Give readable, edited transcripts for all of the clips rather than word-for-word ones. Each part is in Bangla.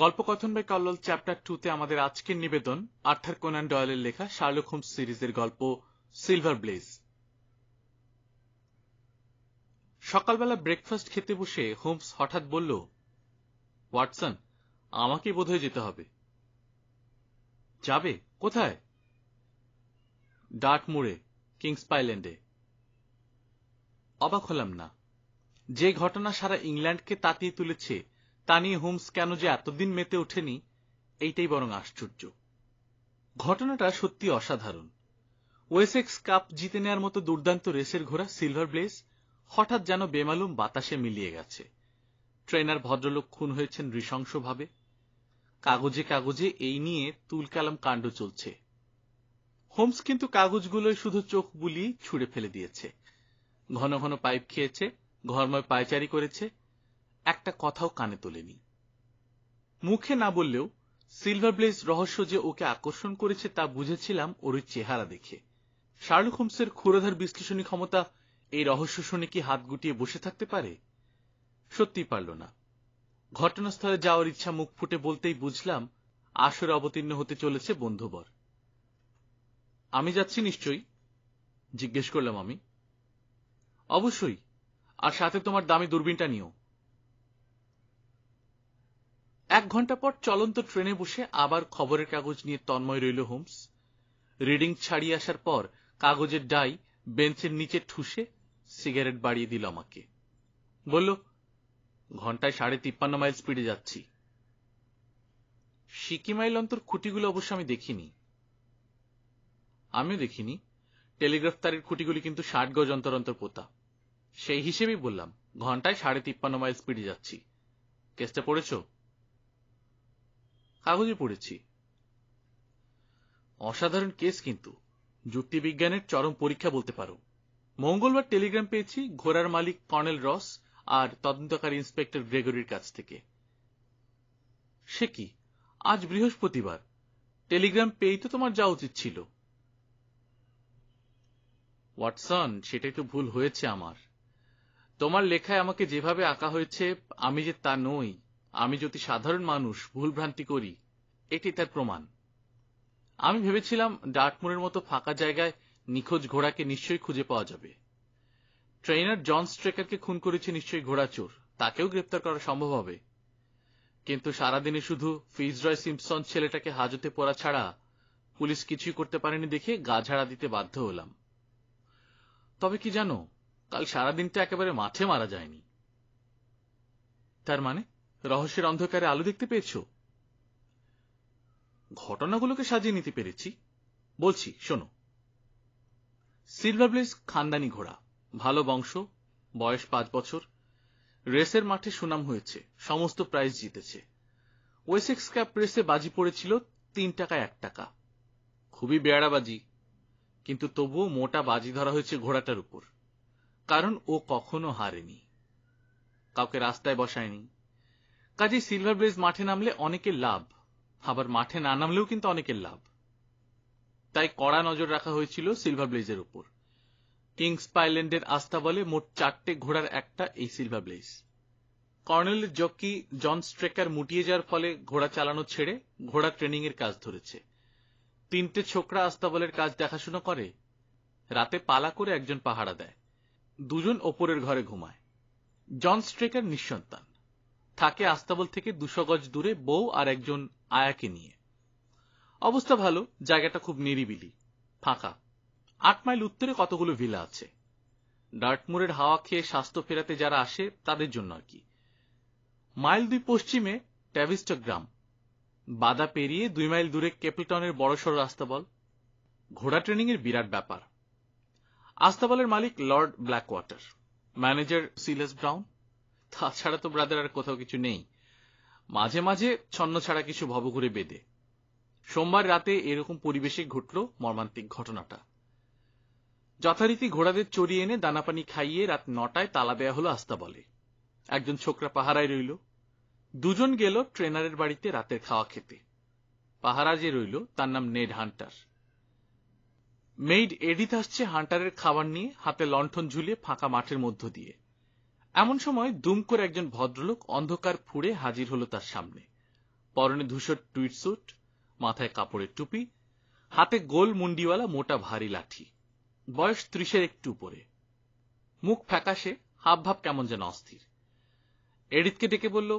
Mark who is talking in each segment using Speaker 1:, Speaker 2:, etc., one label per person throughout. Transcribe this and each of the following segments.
Speaker 1: গল্পকথন বাই কল্লোল চ্যাপ্টার 2 তে আমাদের আজকের নিবেদন আর্থার কোনান ডয়েলের লেখা শার্লক হোমস সিরিজের গল্প সিলভার ব্লেজ। সকালবেলা ব্রেকফাস্ট খেতে বসে হোমস হঠাৎ বলল, ওয়াটসন, আমাকে বোধহয় যেতে হবে। যাবে? কোথায়? ডার্টমুরে, কিংস আইল্যান্ডে। অবাক হলাম না। যে ঘটনা সারা ইংল্যান্ডকে তাতিয়ে তুলেছে তা নিয়ে হোমস কেন যে এতদিন মেতে ওঠেনি, এইটাই বরং আশ্চর্য। ঘটনাটা সত্যি অসাধারণ। ওয়েসেক্স কাপ জিতে নেওয়ার মতো দুর্দান্ত রেসের ঘোড়া সিলভার ব্লেজ হঠাৎ যেন বেমালুম বাতাসে মিলিয়ে গেছে। ট্রেনার ভদ্রলোক খুন হয়েছেন নৃশংসভাবে। কাগজে কাগজে এই নিয়ে তুলকালাম কাণ্ড চলছে। হোমস কিন্তু কাগজগুলোয় শুধু চোখ বুলিয়ে ছুঁড়ে ফেলে দিয়েছে। ঘন ঘন পাইপ খেয়েছে, ঘরময় পায়চারি করেছে, একটা কথাও কানে তোলেনি। মুখে না বললেও সিলভার ব্লেজ রহস্য যে ওকে আকর্ষণ করেছে তা বুঝেছিলাম ওর চেহারা দেখে। শার্লক হোমসের ক্ষুরধার বিশ্লেষণী ক্ষমতা এই রহস্য শুনে কি হাত গুটিয়ে বসে থাকতে পারে? সত্যিই পারল না। ঘটনাস্থলে যাওয়ার ইচ্ছা মুখ ফুটে বলতেই বুঝলাম আসরে অবতীর্ণ হতে চলেছে বন্ধুবর। আমি যাচ্ছি নিশ্চয়ই? জিজ্ঞেস করলাম আমি। অবশ্যই, আর সাথে তোমার দামি দূরবীনটা নিও। 1 ঘন্টা পর চলন্ত ট্রেনে বসে আবার খবরের কাগজ নিয়ে তন্ময় রইল হোমস। রিডিং ছাড়িয়ে আসার পর কাগজের ডাই বেঞ্চের নিচে ঠুসে সিগারেট বাড়িয়ে দিল আমাকে। বলল, ঘন্টায় 53.5 মাইল স্পিডে যাচ্ছি। সিকি মাইল অন্তর খুঁটিগুলো অবশ্য আমি দেখিনি। আমিও দেখিনি। টেলিগ্রাফ তারের খুঁটিগুলি কিন্তু 60 গজ অন্তর অন্তর পোতা। সেই হিসেবেই বললাম, ঘন্টায় 53.5 মাইল স্পিডে যাচ্ছি। কেসটা পড়েছ? কাগজে পড়েছি। অসাধারণ কেস, কিন্তু যুক্তিবিজ্ঞানের চরম পরীক্ষা বলতে পারো। মঙ্গলবার টেলিগ্রাম পেয়েছি ঘোড়ার মালিক কর্নেল রস আর তদন্তকারী ইন্সপেক্টর গ্রেগরির কাছ থেকে। সে কি, আজ বৃহস্পতিবার, টেলিগ্রাম পেয়েই তো তোমার যাওয়া উচিত ছিল। ওয়াটসন, সেটাই তো ভুল হয়েছে আমার। তোমার লেখায় আমাকে যেভাবে আঁকা হয়েছে আমি যে তা নই, আমি যদি সাধারণ মানুষ ভুলভ্রান্তি করি, এটি তার প্রমাণ। আমি ভেবেছিলাম ডার্টমুরের মতো ফাঁকা জায়গায় নিখোঁজ ঘোড়াকে নিশ্চয়ই খুঁজে পাওয়া যাবে। ট্রেনার জন স্ট্রেকারকে খুন করেছে নিশ্চয়ই ঘোড়াচোর, তাকেও গ্রেপ্তার করা সম্ভব হবে। কিন্তু সারাদিনে শুধু ফিজরয় সিম্পসন ছেলেটাকে হাজতে পড়া ছাড়া পুলিশ কিছুই করতে পারেনি দেখে গা ঝাড়া দিতে বাধ্য হলাম। তবে কি জানো, কাল সারাদিনটা একেবারে মাঠে মারা যায়নি। তার মানে রহস্যের অন্ধকারে আলো দেখতে পেয়েছ? ঘটনাগুলোকে সাজিয়ে নিতে পেরেছি। বলছি, শোনো। সিলভার ব্লেজ খানদানি ঘোড়া, ভালো বংশ, বয়স 5 বছর, রেসের মাঠে সুনাম হয়েছে, সমস্ত প্রাইজ জিতেছে। ওয়েসেক্স কাপ রেসে বাজি পড়েছিল 3 টাকা 1 টাকা। খুবই বেয়াড়াবাজি, কিন্তু তবুও মোটা বাজি ধরা হয়েছে ঘোড়াটার উপর। কারণ ও কখনো হারেনি, কাউকে রাস্তায় বসায়নি। কাজে সিলভার ব্লেজ মাঠে নামলে অনেকের লাভ, আবার মাঠে না নামলেও কিন্তু অনেকের লাভ। তাই কড়া নজর রাখা হয়েছিল সিলভার ব্লেজের উপর। কিংস আইল্যান্ডের আস্তাবলে মোট 4টে ঘোড়ার একটা এই সিলভার ব্লেজ। কর্নেলের জকি জন স্ট্রেকার মুটিয়ে যাওয়ার ফলে ঘোড়া চালানো ছেড়ে ঘোড়া ট্রেনিং এর কাজ ধরেছে। 3টে ছোকরা আস্তাবলের কাজ দেখাশোনা করে। রাতে পালা করে একজন পাহারা দেয়, 2জন ওপরের ঘরে ঘুমায়। জন স্ট্রেকার নিঃসন্তান, থাকে আস্তাবল থেকে 200 গজ দূরে বউ আর একজন আয়াকে নিয়ে। অবস্থা ভালো, জায়গাটা খুব নিরিবিলি, ফাঁকা। 8 মাইল উত্তরে কতগুলো ভিলা আছে। ডার্টমুরের হাওয়া খেয়ে স্বাস্থ্য ফেরাতে যারা আসে তাদের জন্য আর কি। মাইল 2 পশ্চিমে ট্যাভিস্টক গ্রাম, বাদা পেরিয়ে 2 মাইল দূরে কেপলটনের বড়সড় আস্তাবল। ঘোড়া ট্রেনিং এর বিরাট ব্যাপার। আস্তাবলের মালিক লর্ড ব্ল্যাকওয়াটার, ম্যানেজার সিলেস ব্রাউন। তাছাড়া তো ব্রাদার আর কোথাও কিছু নেই। মাঝে মাঝে ছন্ন ছাড়া কিছু ভবঘুরে বেঁধে। সোমবার রাতে এরকম পরিবেশে ঘটল মর্মান্তিক ঘটনাটা। যথারীতি ঘোড়াদের চড়িয়ে এনে দানাপানি খাইয়ে রাত 9টায় তালা দেয়া হলো আস্তাবলে। একজন ছোকরা পাহারায় রইল। 2জন গেল ট্রেনারের বাড়িতে রাতের খাওয়া খেতে। পাহারা যে রইল তার নাম নেড হান্টার। মেইড এডিথ আসছে হান্টারের খাবার নিয়ে, হাতে লণ্ঠন ঝুলিয়ে ফাঁকা মাঠের মধ্য দিয়ে। এমন সময় দুম করে একজন ভদ্রলোক অন্ধকার ফুঁড়ে হাজির হলো তার সামনে। পরনে ধূসর টুইট স্যুট, মাথায় কাপড়ের টুপি, হাতে গোল মুন্ডিওয়ালা মোটা ভারী লাঠি। বয়স 30-এর একটু উপরে। মুখ ফ্যাকাশে, হাবভাব কেমন যেন অস্থির। এডিথকে ডেকে বলল,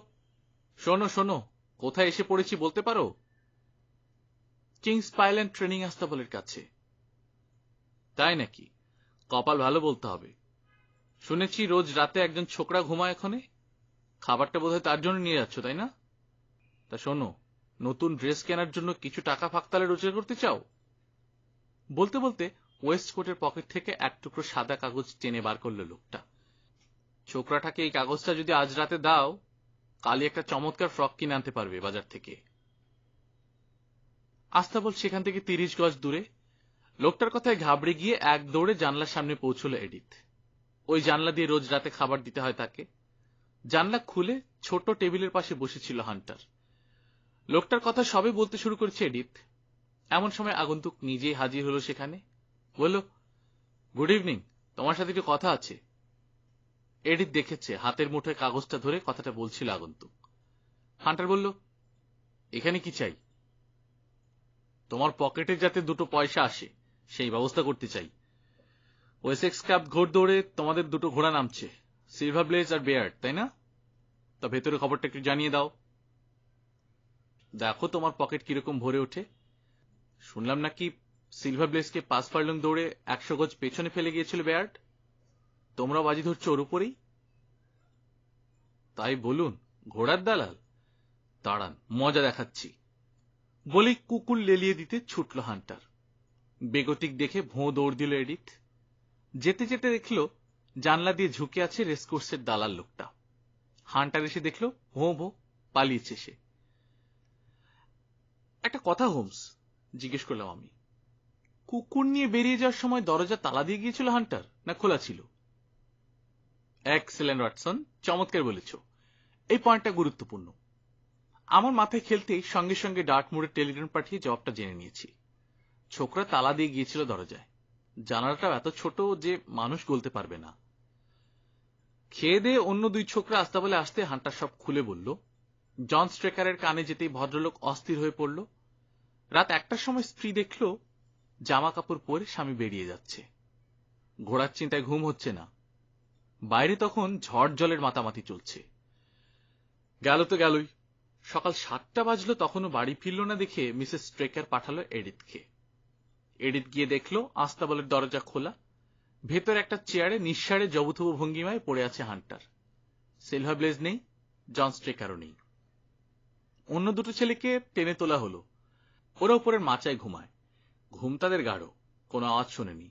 Speaker 1: শোনো শোনো, কোথায় এসে পড়েছি বলতে পারো? কিংস পাইল্যান্ড ট্রেনিং আস্তাবলের কাছে। তাই নাকি? কপাল ভালো বলতে হবে। শুনেছি রোজ রাতে একজন ছোকরা ঘুমায় এখানে। খাবারটা বোধহয় তার জন্য নিয়ে যাচ্ছ, তাই না? তা শোনো, নতুন ড্রেস কেনার জন্য কিছু টাকা ফাঁকতালে রোজগার করতে চাও? বলতে বলতে ওয়েস্ট কোটের পকেট থেকে এক টুকরো সাদা কাগজ টেনে বার করল লোকটা। ছোকরাটাকে এই কাগজটা যদি আজ রাতে দাও, কালই একটা চমৎকার ফ্রক কিনে আনতে পারবে বাজার থেকে। আস্তাবল সেখান থেকে 30 গজ দূরে। লোকটার কথায় ঘাবড়ে গিয়ে এক দৌড়ে জানলার সামনে পৌঁছল এডিথ। ওই জানলা দিয়ে রোজ রাতে খাবার দিতে হয় তাকে। জানলা খুলে ছোট টেবিলের পাশে বসেছিল হান্টার। লোকটার কথা সবে বলতে শুরু করেছে এডিথ, এমন সময় আগন্তুক নিজেই হাজির হলো সেখানে। বলল, গুড ইভিনিং, তোমার সাথে একটু কথা আছে। এডিথ দেখেছে হাতের মুঠোয় কাগজটা ধরে কথাটা বলছিল আগন্তুক। হান্টার বলল, এখানে কি চাই? তোমার পকেটে যাতে 2 পয়সা আসে সেই ব্যবস্থা করতে চাই। ওয়েসেক্স কাপ ঘোড় দৌড়ে তোমাদের 2 ঘোড়া নামছে, সিলভার ব্লেজ আর বেয়ার্ড, তাই না? তা ভেতরে খবরটা একটু জানিয়ে দাও। দেখো তোমার পকেট কিরকম ভরে ওঠে। শুনলাম নাকি সিলভার ব্লেজকে 5 ফার্লং দৌড়ে 100 গজ পেছনে ফেলে গিয়েছিল বেয়ার্ড। তোমরা বাজি ধরছো ওর উপরেই। তাই বলুন, ঘোড়ার দালাল? দাঁড়ান, মজা দেখাচ্ছি। বলেই কুকুর লেলিয়ে দিতে ছুটল হান্টার। বেগতিক দেখে ভোঁ দৌড় দিল এডিথ। যেতে যেতে দেখল জানলা দিয়ে ঝুঁকে আছে রেসকোর্সের দালাল লোকটা। হান্টার এসে দেখল ভোঁ ভোঁ পালিয়েছে সে। একটা কথা হোমস, জিজ্ঞেস করলাম আমি, কুকুর নিয়ে বেরিয়ে যাওয়ার সময় দরজা তালা দিয়ে গিয়েছিল হান্টার, না খোলা ছিল? এক্সেলেন্ট ওয়াটসন, চমৎকার বলেছ। এই পয়েন্টটা গুরুত্বপূর্ণ। আমার মাথায় খেলতেই সঙ্গে সঙ্গে ডার্টমুরের টেলিগ্রাম পাঠিয়ে জবাবটা জেনে নিয়েছি। ছোকরা তালা দিয়ে গিয়েছিল দরজায়। জানালাটাও এত ছোট যে মানুষ গলতে পারবে না। খেয়ে দিয়ে অন্য 2 ছোকরা আস্তাবলে আসতে হান্টার সব খুলে বলল। জন স্ট্রেকারের কানে যেতেই ভদ্রলোক অস্থির হয়ে পড়ল। রাত 1টার সময় স্ত্রী দেখল জামা কাপড় পরে স্বামী বেরিয়ে যাচ্ছে। ঘোড়ার চিন্তায় ঘুম হচ্ছে না। বাইরে তখন ঝড় জলের মাতামাতি চলছে। গেল তো গেলই। সকাল 7টা বাজলো, তখনও বাড়ি ফিরল না দেখে মিসেস স্ট্রেকার পাঠালো এডিথকে। এডিথ গিয়ে দেখল আস্তাবলের দরজা খোলা। ভেতর একটা চেয়ারে নিঃসাড়ে জবুথবু ভঙ্গিমায় পড়ে আছে হান্টার। সিলভার ব্লেজ নেই, জন স্ট্রেকারও নেই। অন্য 2 ছেলেকে টেনে তোলা হলো। ওরা উপরের মাচায় ঘুমায়। ঘুম তাদের গাঢ়, কোনো আওয়াজ শোনেনি।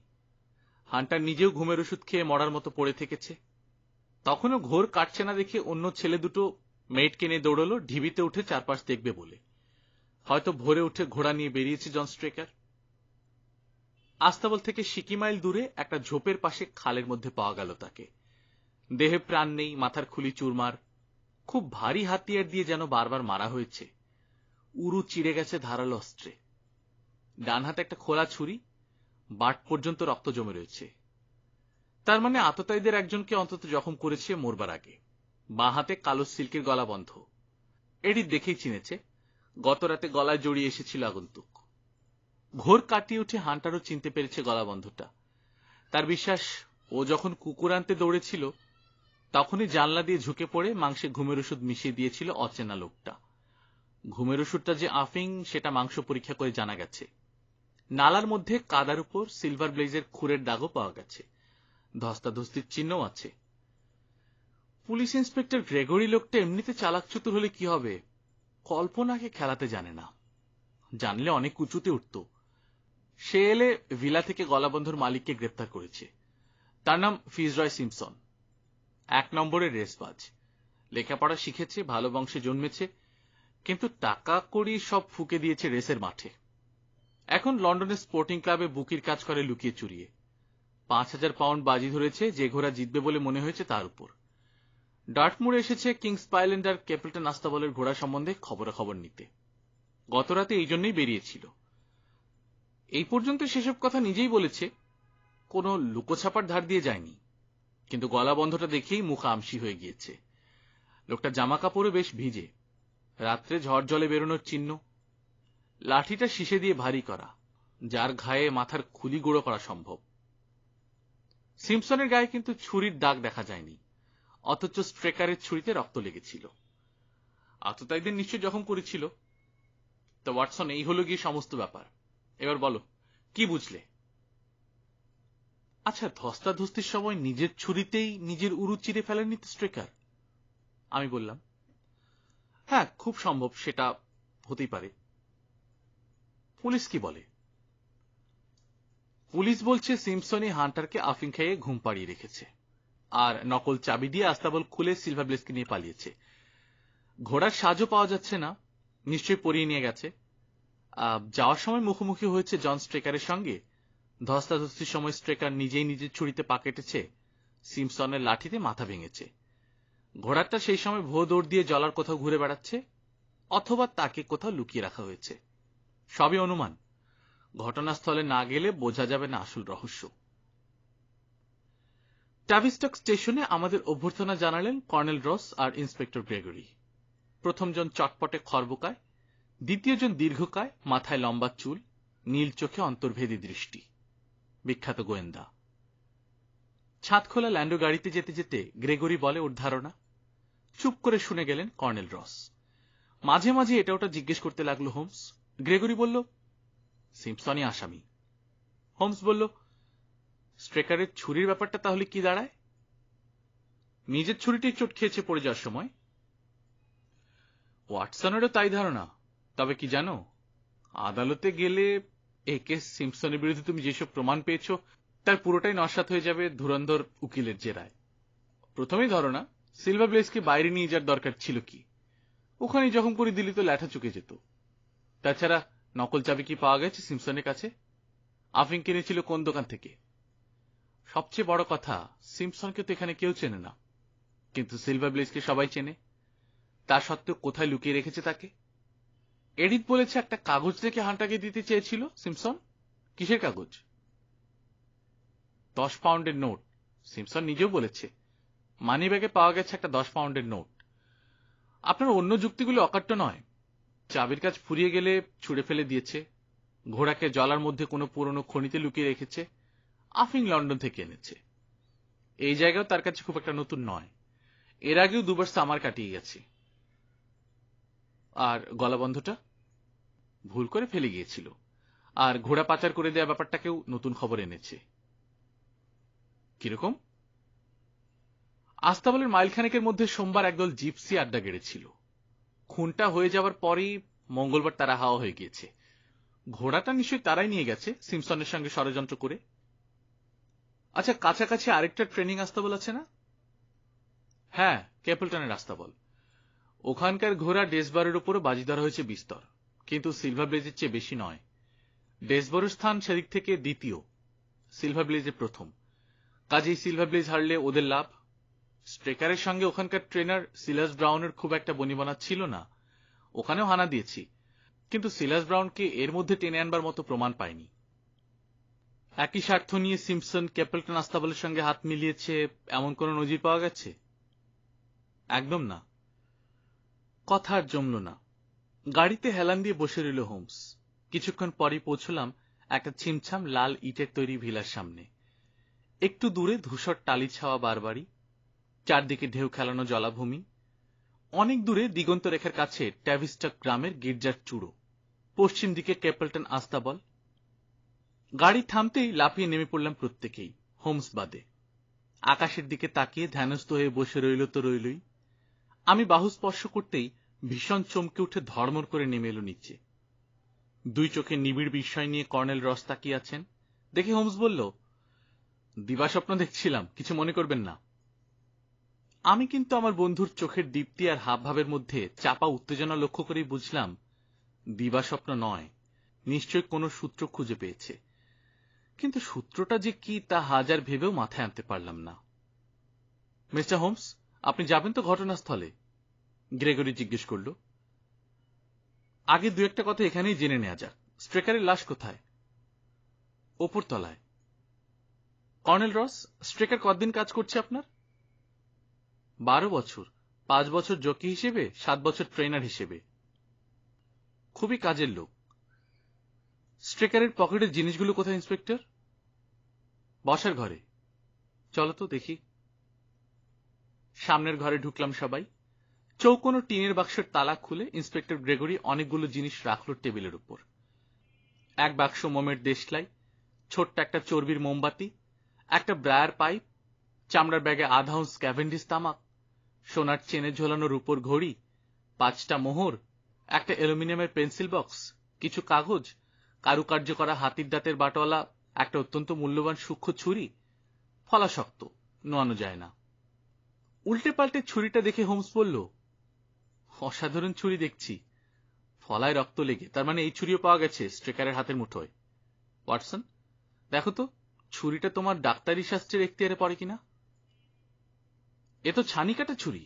Speaker 1: হান্টার নিজেও ঘুমের ওষুধ খেয়ে মরার মতো পড়ে থেকেছে। তখনও ঘোর কাটছে না দেখে অন্য ছেলে 2 মেয়েটকে নিয়ে দৌড়লো ঢিবিতে উঠে চারপাশ দেখবে বলে। হয়তো ভোরে উঠে ঘোড়া নিয়ে বেরিয়েছে জন স্ট্রেকার। আস্তাবল থেকে সিকি মাইল দূরে একটা ঝোপের পাশে খালের মধ্যে পাওয়া গেল তাকে। দেহে প্রাণ নেই, মাথার খুলি চুরমার। খুব ভারী হাতিয়ার দিয়ে যেন বারবার মারা হয়েছে। উরু চিড়ে গেছে ধারালো অস্ত্রে। ডান হাতে একটা খোলা ছুরি, বাট পর্যন্ত রক্ত জমে রয়েছে। তার মানে আততায়ীদের একজনকে অন্তত জখম করেছে মরবার আগে। বাঁ হাতে কালো সিল্কের গলা বন্ধ। এডিথ দেখেই চিনেছে, গত রাতে গলায় জড়িয়ে এসেছিল আগন্তুক। ঘোর কাটিয়ে উঠে হান্টারও চিনতে পেরেছে গলাবন্ধটা। তার বিশ্বাস, ও যখন কুকুর আনতে দৌড়েছিল তখনই জানলা দিয়ে ঝুঁকে পড়ে মাংসে ঘুমের ওষুধ মিশিয়ে দিয়েছিল অচেনা লোকটা। ঘুমের ওষুধটা যে আফিং সেটা মাংস পরীক্ষা করে জানা গেছে। নালার মধ্যে কাদার উপর সিলভার ব্লেজের খুরের দাগও পাওয়া গেছে। ধস্তাধস্তির চিহ্নও আছে। পুলিশ ইন্সপেক্টর গ্রেগরি লোকটা এমনিতে চালাক চতুর হলে কি হবে, কল্পনাকে খেলাতে জানে না। জানলে অনেক উঁচুতে উঠত। সে এলে ভিলা থেকে গলাবন্ধর মালিককে গ্রেপ্তার করেছে। তার নাম ফিজরয় সিম্পসন। 1 নম্বরের রেসবাজ। লেখাপড়া শিখেছে, ভালো বংশে জন্মেছে, কিন্তু টাকা কড়ি সব ফুকে দিয়েছে রেসের মাঠে। এখন লন্ডনের স্পোর্টিং ক্লাবে বুকির কাজ করে লুকিয়ে চুরিয়ে। 5000 পাউন্ড বাজি ধরেছে যে ঘোড়া জিতবে বলে মনে হয়েছে তার উপর। ডার্টমুরে এসেছে কিংস পাইল্যান্ড আর ক্যাপেলটন আস্তাবলের ঘোড়া সম্বন্ধে খবরাখবর নিতে। গতরাতে এই জন্যই বেরিয়েছিল। এই পর্যন্ত সেসব কথা নিজেই বলেছে, কোনো লুকোছাপার ধার দিয়ে যায়নি। কিন্তু গলা বন্ধটা দেখেই মুখ আমসি হয়ে গিয়েছে। লোকটা জামা কাপড়ে বেশ ভিজে। রাত্রে ঝড় জলে বেরোনোর চিহ্ন, লাঠিটা শিশে দিয়ে ভারী করা, যার ঘায়ে মাথার খুলি গুঁড়ো করা সম্ভব। সিম্পসনের গায়ে কিন্তু ছুরির দাগ দেখা যায়নি, অথচ স্ট্রেকারের ছুরিতে রক্ত লেগেছিল। আততায়ীদের নিশ্চয় জখম করেছিল। তো ওয়াটসন, এই হলো গিয়ে সমস্ত ব্যাপার। এবার বলো, কি বুঝলে? আচ্ছা, ধস্তাধস্তির সময় নিজের ছুরিতেই নিজের উরু চিরে ফেলেননি তো স্ট্রেকার? আমি বললাম, হ্যাঁ, খুব সম্ভব, সেটা হতেই পারে। পুলিশ কি বলে? পুলিশ বলছে সিম্পসনই হান্টারকে আফিং খাইয়ে ঘুম পাড়িয়ে রেখেছে, আর নকল চাবি দিয়ে আস্তাবল খুলে সিলভার ব্লেসকে নিয়ে পালিয়েছে। ঘোড়ার সাজও পাওয়া যাচ্ছে না, নিশ্চয়ই পরিয়ে নিয়ে গেছে। যাওয়ার সময় মুখোমুখি হয়েছে জন স্ট্রেকারের সঙ্গে। ধস্তাধস্তির সময় স্ট্রেকার নিজেই নিজের ছুরিতে পা কেটেছে, সিম্পসনের লাঠিতে মাথা ভেঙেছে। ঘোড়াটা সেই সময় ভো দৌড় দিয়ে জলার কোথাও ঘুরে বেড়াচ্ছে, অথবা তাকে কোথাও লুকিয়ে রাখা হয়েছে। সবই অনুমান, ঘটনাস্থলে না গেলে বোঝা যাবে না আসল রহস্য। টাভিস্টক স্টেশনে আমাদের অভ্যর্থনা জানালেন কর্নেল রস আর ইন্সপেক্টর গ্রেগরি। প্রথমজন চটপটে খরবোকায়, দ্বিতীয়জন দীর্ঘকায়, মাথায় লম্বা চুল, নীল চোখে অন্তর্ভেদী দৃষ্টি, বিখ্যাত গোয়েন্দা। ছাদ খোলা ল্যান্ডো গাড়িতে যেতে যেতে গ্রেগরি বলে ওর ধারণা। চুপ করে শুনে গেলেন কর্নেল রস। মাঝে মাঝে এটা ওটা জিজ্ঞেস করতে লাগলো হোমস। গ্রেগরি বলল, সিম্পসনই আসামি। হোমস বলল, স্ট্রেকারের ছুরির ব্যাপারটা তাহলে কি দাঁড়ায়? নিজের ছুরিটাই চোট খেয়েছে পড়ে যাওয়ার সময়। ওয়াটসনেরও তাই ধারণা। তবে কি জানো, আদালতে গেলে এই কেস সিম্পসনের বিরুদ্ধে তুমি যেসব প্রমাণ পেয়েছ তার পুরোটাই নস্যাৎ হয়ে যাবে ধুরন্ধর উকিলের জেরায়। প্রথমেই ধারণা, সিলভার ব্লেসকে বাইরে নিয়ে যাওয়ার দরকার ছিল কি? ওখানে জখম করে দিলি তো ল্যাঠা চুকে যেত। তাছাড়া নকল চাবি কি পাওয়া গেছে সিম্পসনের কাছে? আফিং কিনেছিল কোন দোকান থেকে? সবচেয়ে বড় কথা, সিম্পসনকে তো এখানে কেউ চেনে না, কিন্তু সিলভার ব্লেসকে সবাই চেনে। তা সত্ত্বেও কোথায় লুকিয়ে রেখেছে তাকে? এডিথ বলেছে একটা কাগজ রেখে হান্টারকে দিতে চেয়েছিল সিম্পসন। কিসের কাগজ? 10 পাউন্ডের নোট। সিম্পসন নিজেও বলেছে মানি ব্যাগে পাওয়া গেছে একটা 10 পাউন্ডের নোট। আপনার অন্য যুক্তিগুলো অকাট্য নয়। চাবির কাজ ফুরিয়ে গেলে ছুঁড়ে ফেলে দিয়েছে, ঘোড়াকে জলার মধ্যে কোনো পুরনো খনিতে লুকিয়ে রেখেছে, আফিং লন্ডন থেকে এনেছে। এই জায়গাও তার কাছে খুব একটা নতুন নয়, এর আগেও দুবার সামার কাটিয়ে গেছে। আর গলাবন্ধটা ভুল করে ফেলে গিয়েছিল, আর ঘোড়া পাচার করে দেওয়া ব্যাপারটাকেও নতুন খবর এনেছে। কিরকম? আস্তাবলের মাইলখানেকের মধ্যে সোমবার একদল জিপসি আড্ডা গেড়েছিল। খুনটা হয়ে যাওয়ার পরেই মঙ্গলবার তারা হাওয়া হয়ে গিয়েছে। ঘোড়াটা নিশ্চয়ই তারাই নিয়ে গেছে সিম্পসনের সঙ্গে ষড়যন্ত্র করে। আচ্ছা, কাছাকাছি আরেকটা ট্রেনিং আস্তাবল আছে না? হ্যাঁ, ক্যাপলটনের আস্তাবল। ওখানকার ঘোড়া ডেসবারের উপরও বাজি ধরা হয়েছে বিস্তর, কিন্তু সিলভার ব্লেজের চেয়ে বেশি নয়। ডেসবরের স্থান সেদিক থেকে দ্বিতীয়, সিলভার ব্লেজে প্রথম। কাজেই সিলভার ব্লেজ হারলে ওদের লাভ। স্ট্রেকারের সঙ্গে ওখানকার ট্রেনার সিলাস ব্রাউনের খুব একটা বনিবনা ছিল না। ওখানেও হানা দিয়েছি, কিন্তু সিলাস ব্রাউনকে এর মধ্যে টেনে আনবার মতো প্রমাণ পায়নি। একই স্বার্থ নিয়ে সিম্পসন ক্যাপলটন আস্তাবলের সঙ্গে হাত মিলিয়েছে এমন কোন নজির পাওয়া গেছে? একদম না। কথা আর জমল না। গাড়িতে হেলান দিয়ে বসে রইল হোমস। কিছুক্ষণ পরই পৌঁছলাম একটা ছিমছাম লাল ইটের তৈরি ভিলার সামনে। একটু দূরে ধূসর টালি ছাওয়া বারবাড়ি, চারদিকে ঢেউ খেলানো জলাভূমি। অনেক দূরে দিগন্ত রেখার কাছে ট্যাভিস্টক গ্রামের গির্জার চূড়ো, পশ্চিম দিকে ক্যাপলটন আস্তাবল। গাড়ি থামতেই লাফিয়ে নেমে পড়লাম প্রত্যেকেই, হোমস বাদে। আকাশের দিকে তাকিয়ে ধ্যানস্থ হয়ে বসে রইল তো রইলই। আমি বাহু স্পর্শ করতেই ভীষণ চমকে উঠে ধর্মর করে নেমে এলো নিচে। দুই চোখে নিবিড় বিস্ময় নিয়ে কর্নেল রস তাকিয়ে আছেন। দেখে হোমস বলল, দিবাস্বপ্ন দেখছিলাম, কিছু মনে করবেন না। আমি কিন্তু আমার বন্ধুর চোখের দীপ্তি আর হাবভাবের মধ্যে চাপা উত্তেজনা লক্ষ্য করেই বুঝলাম দিবাস্বপ্ন নয়, নিশ্চয় কোনো সূত্র খুঁজে পেয়েছে। কিন্তু সূত্রটা যে কি তা হাজার ভেবেও মাথায় আনতে পারলাম না। মিস্টার হোমস, আপনি যাবেন তো ঘটনাস্থলে? গ্রেগরি জিজ্ঞেস করল। আগে দু একটা কথা এখানেই জেনে নেওয়া যাক। স্ট্রেকারের লাশ কোথায়? ওপর তলায়। কর্নেল রস, স্ট্রেকার কতদিন কাজ করছে আপনার? 12 বছর। 5 বছর জকি হিসেবে, 7 বছর ট্রেনার হিসেবে। খুবই কাজের লোক। স্ট্রেকারের পকেটের জিনিসগুলো কোথায় ইন্সপেক্টর? বসার ঘরে। চলো তো দেখি। সামনের ঘরে ঢুকলাম সবাই। চৌকোনো টিনের বাক্সের তালা খুলে ইন্সপেক্টর গ্রেগরি অনেকগুলো জিনিস রাখল টেবিলের উপর। এক বাক্স মোমের দেশলাই, ছোট্ট একটা চর্বির মোমবাতি, একটা ব্রায়ার পাইপ, চামড়ার ব্যাগে আধা আউন্স ক্যাভেন্ডিস তামাক, সোনার চেনে ঝোলানো রূপোর ঘড়ি, 5টা মোহর, একটা অ্যালুমিনিয়ামের পেন্সিল বক্স, কিছু কাগজ, কারুকার্য করা হাতির দাঁতের বাটওয়ালা একটা অত্যন্ত মূল্যবান সূক্ষ্ম ছুরি, ফলা শক্ত, নোয়ানো যায় না। উল্টে পাল্টে ছুরিটা দেখে হোমস বলল, অসাধারণ ছুরি দেখছি, ফলায় রক্ত লেগে, তার মানে এই ছুরিও পাওয়া গেছে স্ট্রেকারের হাতের মুঠোয়। ওয়াটসন, দেখো তো ছুরিটা তোমার ডাক্তারি শাস্ত্রের এখতিয়ারে পড়ে কিনা। এ তো ছানি কাটা ছুরি।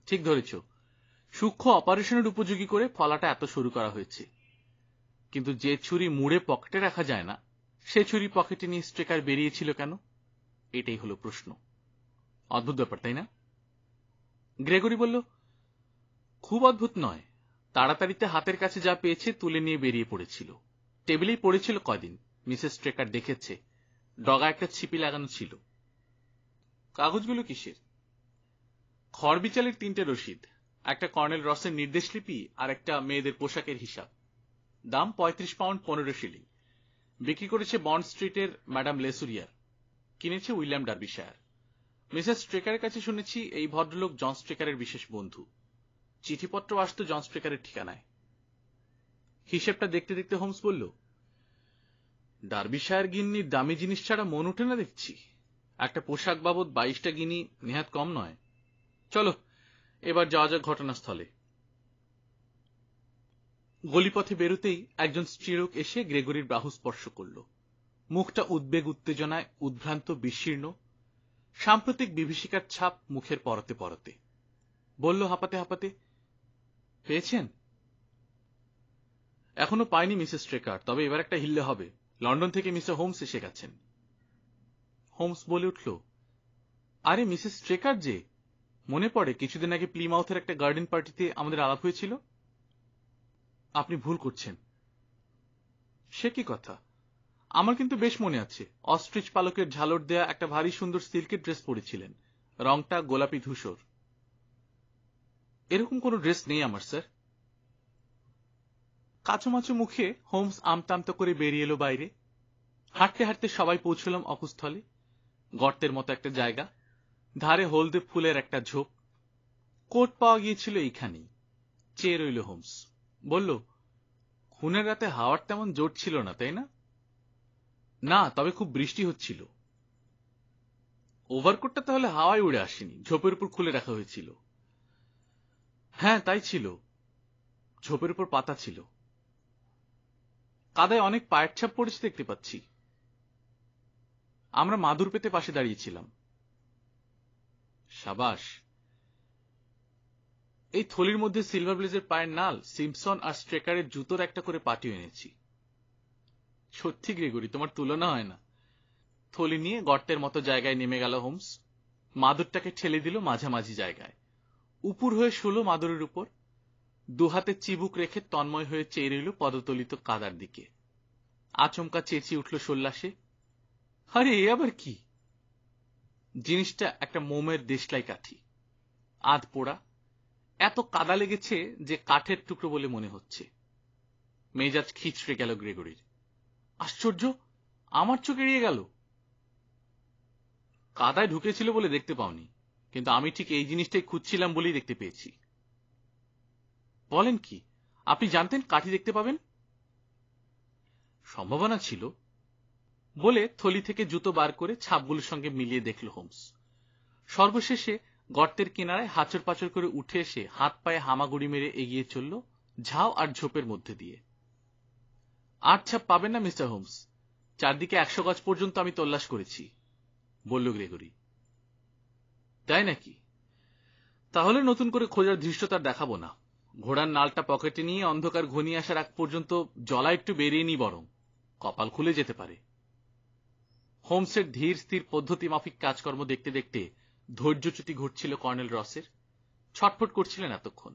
Speaker 1: ঠিক ধরেছ, সূক্ষ্ম অপারেশনের উপযোগী করে ফলাটা এত সরু করা হয়েছে। কিন্তু যে ছুরি মুড়ে পকেটে রাখা যায় না, সে ছুরি পকেটে নিয়ে স্ট্রেকার বেরিয়েছিল কেন? এটাই হলো প্রশ্ন। অদ্ভুত ব্যাপার, তাই না? গ্রেগরি বলল, খুব অদ্ভুত নয়। তাড়াতাড়িতে হাতের কাছে যা পেয়েছে তুলে নিয়ে বেরিয়ে পড়েছিল। টেবিলেই পড়েছিল কয়দিন, মিসেস স্ট্রেকার দেখেছে। ডগা একটা ছিপি লাগানো ছিল। কাগজগুলো কিসের? খড়বিচালের 3টে রসিদ, একটা কর্নেল রসের নির্দেশলিপি আর একটা মেয়েদের পোশাকের হিসাব। দাম 35 পাউন্ড 15 শিলিং। বিক্রি করেছে বন্ড স্ট্রিটের ম্যাডাম লেসুরিয়ার, কিনেছে উইলিয়াম ডার্বিশায়ার। মিসেস স্ট্রেকারের কাছে শুনেছি এই ভদ্রলোক জন স্ট্রেকারের বিশেষ বন্ধু। চিঠিপত্র আসত জন স্ট্রেকারের ঠিকানায়। হিসেবটা দেখতে দেখতে হোমস বলল, ডার্বিশায়ার গিন্নির দামি জিনিস ছাড়া মন ওঠে না দেখছি। একটা পোশাক বাবদ 22টা গিনি নেহাত কম নয়। চলো এবার যাওয়া যাক ঘটনাস্থলে। গলিপথে বেরোতেই একজন স্ত্রীলোক এসে গ্রেগরির বাহু স্পর্শ করল। মুখটা উদ্বেগ উত্তেজনায় উদ্ভ্রান্ত, বিশীর্ণ, সাম্প্রতিক বিভীষিকার ছাপ মুখের পরতে পরতে। বলল হাঁপাতে হাঁপাতে, পেয়েছেন? এখনো পাইনি মিসেস স্ট্রেকার, তবে এবার একটা হিললে হবে। লন্ডন থেকে মিস্টার হোমস এসে গেছেন। হোমস বলে উঠল, আরে মিসেস স্ট্রেকার যে, মনে পড়ে কিছুদিন আগে প্লিমাউথের একটা গার্ডেন পার্টিতে আমাদের আলাপ হয়েছিল। আপনি ভুল করছেন। সে কি কথা? আমার কিন্তু বেশ মনে আছে। অস্ট্রিচ পালকের ঝালর দেয়া একটা ভারী সুন্দর সিল্কের ড্রেস পরেছিলেন, রংটা গোলাপি ধূসর। এরকম কোনো ড্রেস নেই আমার, স্যার। কাচুমাচু মুখে হোমস আমতামতা করে বেরিয়ে এলো বাইরে। হাঁটতে হাঁটতে সবাই পৌঁছলাম অকুস্থলে। গর্তের মতো একটা জায়গা, ধারে হলদে ফুলের একটা ঝোপ। কোট পাওয়া গিয়েছিল এইখানেই। চেয়ে রইল হোমস। বলল, খুনের রাতে হাওয়ার তেমন জোর ছিল না, তাই না? না, তবে খুব বৃষ্টি হচ্ছিল। ওভারকোটটা তাহলে হাওয়ায় উড়ে আসেনি, ঝোপের উপর খুলে রাখা হয়েছিল। হ্যাঁ, তাই ছিল। ঝোপের উপর পাতা ছিল। কাদায় অনেক পায়ের ছাপ পড়েছে দেখতে পাচ্ছি। আমরা মাদুর পেতে পাশে দাঁড়িয়েছিলাম। সাবাস। এই থলির মধ্যে সিলভার ব্লেজের পায়ের নাল, সিম্পসন আর স্ট্রেকারের জুতোর একটা করে পাটিও এনেছি। সত্যি গ্রেগরি, তোমার তুলনা হয় না। থলি নিয়ে গর্তের মতো জায়গায় নেমে গেল হোমস। মাদুরটাকে ঠেলে দিল মাঝামাঝি জায়গায়। উপুর হয়ে শুলো মাদুরের উপর। দুহাতে চিবুক রেখে তন্ময় হয়ে চেয়ে রইল পদতলিত কাদার দিকে। আচমকা চেঁচিয়ে উঠল সোল্লাসে, আরে এ আবার কি? জিনিসটা একটা মোমের দেশলাই কাঠি, আধ পোড়া। এত কাদা লেগেছে যে কাঠের টুকরো বলে মনে হচ্ছে। মেজাজ খিচড়ে গেল গ্রেগরির। আশ্চর্য, আমার চোখ এড়িয়ে গেল। কাদায় ঢুকেছিল বলে দেখতে পাওনি, কিন্তু আমি ঠিক এই জিনিসটাই খুঁজছিলাম বলেই দেখতে পেয়েছি। বলেন কি, আপনি জানতেন কাঠি দেখতে পাবেন? সম্ভাবনা ছিল। বলে থলি থেকে জুতো বার করে ছাপগুলোর সঙ্গে মিলিয়ে দেখল হোমস। সর্বশেষে গর্তের কিনারায় হাঁচড় পাচড় করে উঠে এসে হাত পায়ে হামাগুড়ি মেরে এগিয়ে চলল ঝাউ আর ঝোপের মধ্যে দিয়ে। আর ছাপ পাবেন না মিস্টার হোমস, চারদিকে 100 গজ পর্যন্ত আমি তল্লাশ করেছি, বলল গ্রেগরি। তাই নাকি? তাহলে নতুন করে খোঁজার ধৃষ্টতার দেখাবো না। ঘোড়ার নালটা পকেটে নিয়ে অন্ধকার ঘনিয়ে আসার আগ পর্যন্ত জলা একটু বেরিয়ে নি, বরং কপাল খুলে যেতে পারে। হোমসের ধীর স্থির পদ্ধতি মাফিক কাজকর্ম দেখতে দেখতে ধৈর্যচ্যুতি ঘটছিল কর্নেল রসের। ছটফট করছিলেন এতক্ষণ।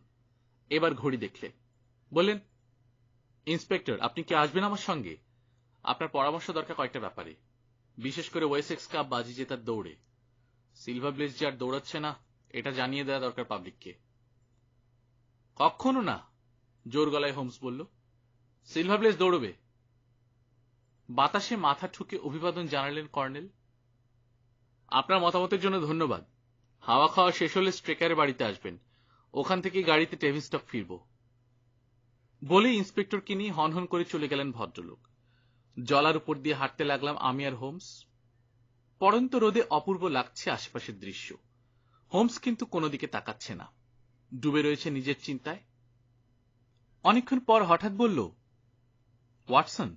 Speaker 1: এবার ঘড়ি দেখলে বললেন, ইন্সপেক্টর, আপনি কি আসবেন আমার সঙ্গে? আপনার পরামর্শ দরকার কয়েকটা ব্যাপারে, বিশেষ করে ওয়েসেক্স কাপ বাজি জেতার দৌড়ে। সিলভার ব্লেজ যে আর দৌড়াচ্ছে না, এটা জানিয়ে দেওয়া দরকার পাবলিককে। কখনো না, জোর গলায় হোমস বলল। সিলভার ব্লেজ দৌড়বে। বাতাসে মাথা ঠুকে অভিবাদন জানালেন কর্নেল। আপনার মতামতের জন্য ধন্যবাদ। হাওয়া খাওয়া শেষ হলে স্ট্রেকারের বাড়িতে আসবেন, ওখান থেকে গাড়িতে টেভিস্টক ফিরব। বলে ইন্সপেক্টরকে নিয়ে হনহন করে চলে গেলেন ভদ্রলোক। জলার উপর দিয়ে হাঁটতে লাগলাম আমি আর হোমস। পড়ন্ত রোদে অপূর্ব লাগছে আশেপাশের দৃশ্য। হোমস কিন্তু কোনো দিকে তাকাচ্ছে না, ডুবে রয়েছে নিজের চিন্তায়। অনেকক্ষণ পর হঠাৎ বলল, ওয়াটসন,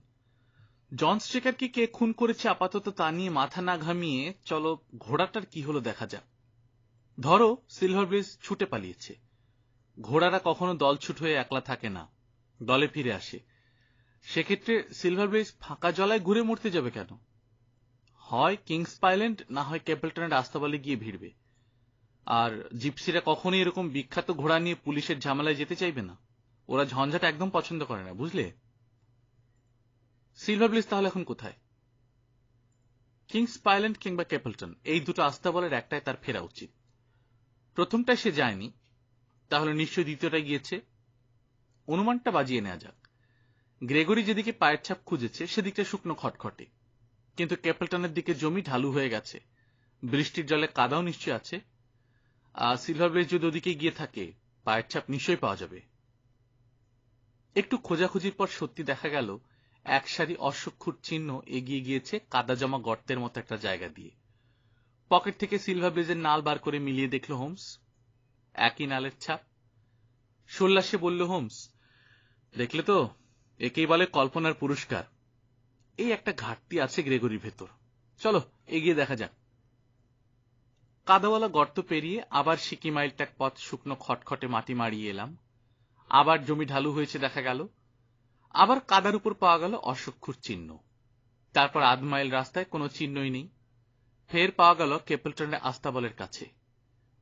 Speaker 1: জন স্ট্রেকারকে কে খুন করেছে আপাতত তা নিয়ে মাথা না ঘামিয়ে চলো ঘোড়াটার কি হলো দেখা যাক। ধরো সিলভার ব্লেজ ছুটে পালিয়েছে। ঘোড়ারা কখনো দলছুট হয়ে একলা থাকে না, দলে ফিরে আসে। সেক্ষেত্রে সিলভার ব্লেজ ফাঁকা জলায় ঘুরে মরতে যাবে কেন? হয় কিংস পাইল্যান্ড, না হয় ক্যাপেলটনের আস্তাবলে গিয়ে ভিড়বে। আর জিপসিরা কখনোই এরকম বিখ্যাত ঘোড়া নিয়ে পুলিশের ঝামেলায় যেতে চাইবে না। ওরা ঝঞ্ঝাট একদম পছন্দ করে না, বুঝলে? সিলভার ব্লেজ তাহলে এখন কোথায়? কিংস পাইল্যান্ড কিংবা ক্যাপেলটন, এই দুটো আস্তাবলের একটাই তার ফেরা উচিত। প্রথমটায় সে যায়নি, তাহলে নিশ্চয়ই দ্বিতীয়টায় গিয়েছে। অনুমানটা বাজিয়ে নেওয়া যাক। গ্রেগরি যেদিকে পায়ের ছাপ খুঁজেছে সেদিকটা শুকনো খটখটে, কিন্তু ক্যাপেলটনের দিকে জমি ঢালু হয়ে গেছে, বৃষ্টির জলে কাদাও নিশ্চয় আছে। আর সিলভার ব্লেজ যদি ওদিকে গিয়ে থাকে, পায়ের ছাপ নিশ্চয়ই পাওয়া যাবে। একটু খোঁজাখুঁজির পর সত্যি দেখা গেল এক সারি অশ্বক্ষুর চিহ্ন এগিয়ে গিয়েছে কাদা জমা গর্তের মতো একটা জায়গা দিয়ে। পকেট থেকে সিলভার ব্লেজের নাল বার করে মিলিয়ে দেখল হোমস। একই নালের ছাপ। সোল্লাসে বলল হোমস, দেখলে তো, একেই বলে কল্পনার পুরস্কার। এই একটা ঘাটতি আছে গ্রেগরির ভেতর। চলো এগিয়ে দেখা যাক। কাদাওয়ালা গর্ত পেরিয়ে আবার সিকি মাইলটাক পথ শুকনো খটখটে মাটি মারিয়ে এলাম। আবার জমি ঢালু হয়েছে দেখা গেল। আবার কাদার উপর পাওয়া গেল অশ্বক্ষুর চিহ্ন। তারপর আধ মাইল রাস্তায় কোনো চিহ্নই নেই। ফের পাওয়া গেল ক্যাপেলটনের আস্তাবলের কাছে।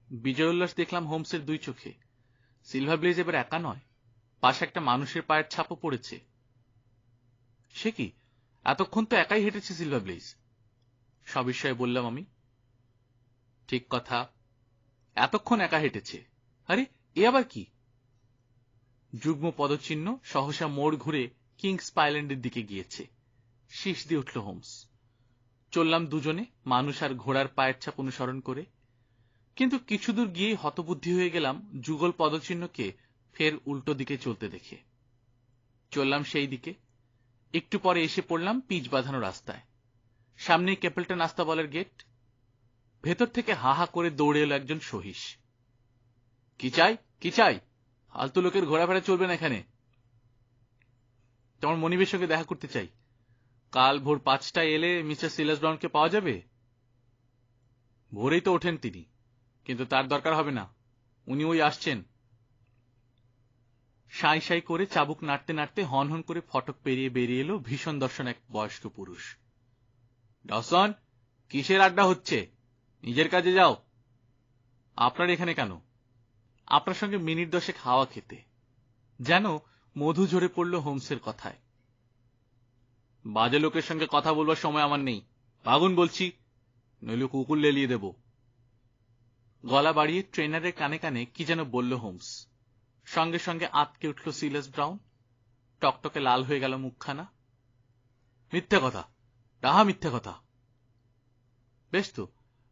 Speaker 1: বিজয় উল্লাস দেখলাম হোমসের দুই চোখে। সিলভার ব্লেজ এবার একা নয়, পাশে একটা মানুষের পায়ের ছাপও পড়েছে। সে কি, এতক্ষণ তো একাই হেঁটেছে সিলভার ব্লেজ। সবিস্ময়ে বললাম আমি। ঠিক কথা, এতক্ষণ একা হেঁটেছে। আরে এ আবার কি? যুগ্ম পদচিহ্ন সহসা মোড় ঘুরে কিংস পাইল্যান্ডের দিকে গিয়েছে। শীষ দিয়ে উঠল হোমস। চললাম দুজনে মানুষ আর ঘোড়ার পায়ের ছাপ অনুসরণ করে। কিন্তু কিছু দূর গিয়েই হতবুদ্ধি হয়ে গেলাম যুগল পদচিহ্নকে ফের উল্টো দিকে চলতে দেখে। চললাম সেই দিকে। একটু পরে এসে পড়লাম পিচ বাঁধানো রাস্তায়। সামনেই ক্যাপেলটন আস্তাবলের গেট। ভেতর থেকে হা হা করে দৌড়ে এলো একজন সহিস। কি চাই, কি চাই? ফালতু লোকের ঘোরাফেরা চলবে না এখানে। তোমার মনিবের সঙ্গে দেখা করতে চাই। কাল ভোর 5টায় এলে মিস্টার সিলাস ব্রাউনকে পাওয়া যাবে? ভোরেই তো ওঠেন তিনি, কিন্তু তার দরকার হবে না, উনি ওই আসছেন। সাই সাই করে চাবুক নাড়তে নাড়তে হন হন করে ফটক পেরিয়ে বেরিয়ে এলো ভীষণ দর্শন এক বয়স্ক পুরুষ। ডসন, কিসের আড্ডা হচ্ছে? নিজের কাজে যাও। আপনার এখানে কেন? আপনার সঙ্গে মিনিট 10 হাওয়া খেতে। যেন মধু ঝরে পড়ল হোমসের কথায়। বাজে লোকের সঙ্গে কথা বলবার সময় আমার নেই, ভাগুন বলছি, নইলে কুকুর লেলিয়ে দেব। গলা বাড়িয়ে ট্রেনারের কানে কানে কি যেন বলল হোমস। সঙ্গে সঙ্গে আঁতকে উঠল সিলাস ব্রাউন। টকটকে লাল হয়ে গেল মুখখানা। মিথ্যে কথা, ডাহা মিথ্যে কথা। বেশ তো,